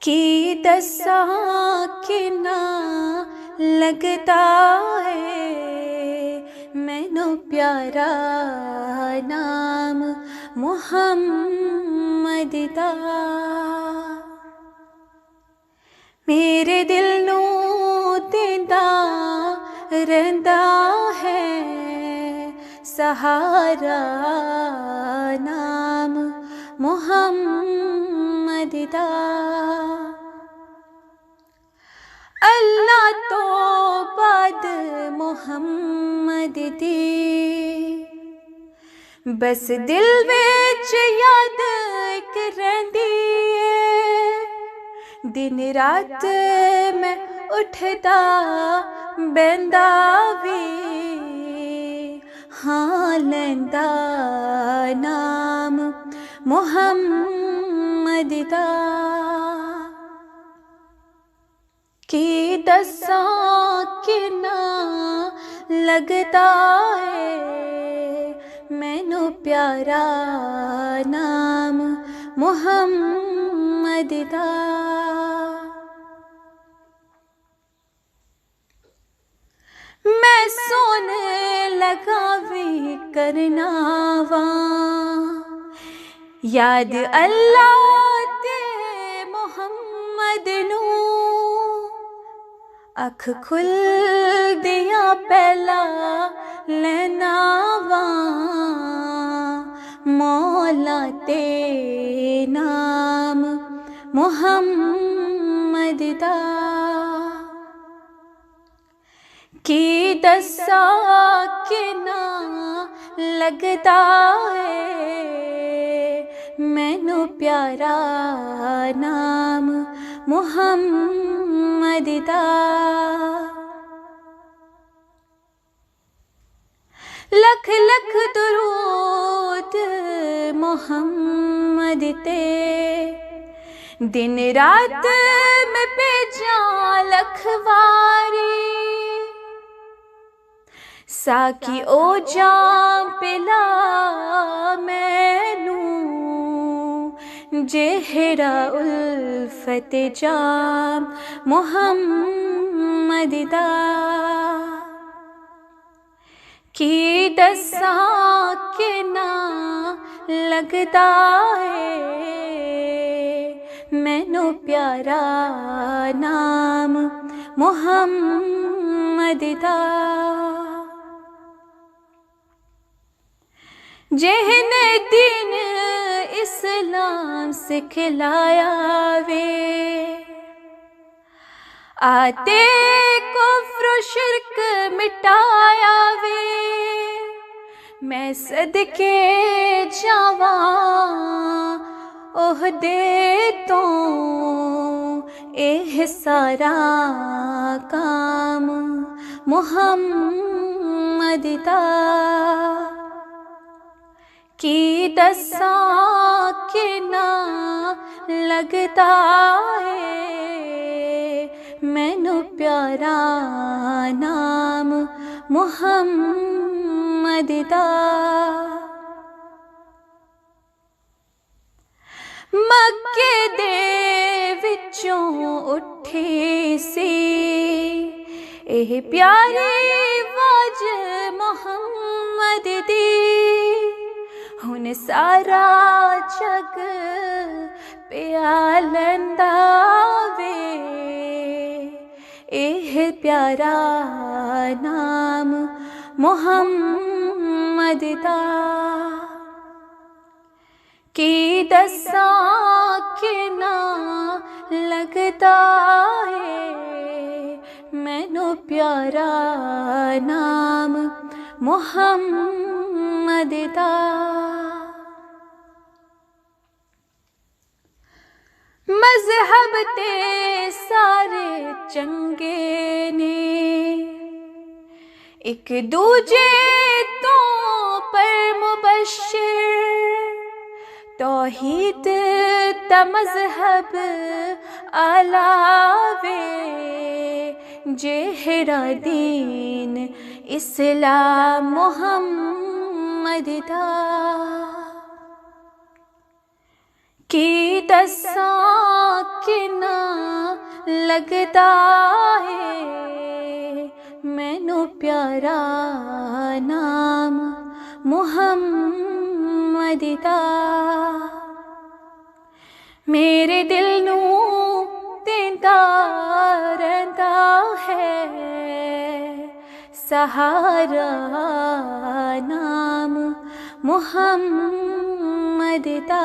कि दस्सां किन्ना लगदा है मैनू प्यारा नाम मुहम्मद दा। मेरे दिल नू देंदा रहंदा है सहारा नाम मुहम्मद दा। अल्लाह तो बाद मुहम्मद दी बस दिल विच याद इक रहिंदी है। दिन रात मैं उठदा बैंदा वी हाँ लैंदा नाम मुहम्मद दा। कि दस्सां किन्ना लगदा है मैनू प्यारा नाम मुहम्मद दा। मैं सोने लगा भी करना वा याद अल्लाह ते मुहम्मद नू। अख खुल दिया पहला लेना वा मौला ते नाम मुहम्मद दा। कि दस्सां किन्ना लगदा है मैनू प्यारा नाम मुहम्मद दा। लख लख दुरूद मुहम्मद ते दिन रात में भेजा लखवारी। साकी ओ जाम पिला मैनू जेहरा उल्फत जाम मुहम्मद दा। कि दस्सां किन्ना लगदा है मैनू प्यारा नाम मुहम्मद दा। जिहने दीन इस्लाम सिखलाया वे आते कुफ्र शिरक मिटाया वे। मैं सदके जावां ओहदे तो एह सारा काम मुहम्मद दा। कि दस्सां किन्ना लगदा है मैनू प्यारा नाम मुहम्मद दा। मक्के दे विचों उठी सी एह प्यारी वाज मुहम्मद दी। हुन सारा जग पिया लैंदा वे एह प्यारा नाम मुहम्मद दा। कि दस्सां किन्ना लगदा है मैनू प्यारा नाम मुहम्मद दा। मज़हब ते सारे चंगे ने एक दूजे तो पर मुबश्शिर। तौहीद दा मज़हब आलावे जेहरा दीन इस्लाम मुहम्मद दा। कि दस्सां किन्ना लगदा है मैनू प्यारा नाम मुहम्मद दा। मेरे दिल नू देंदा रहंदा है सहारा नाम मुहम्मद दा।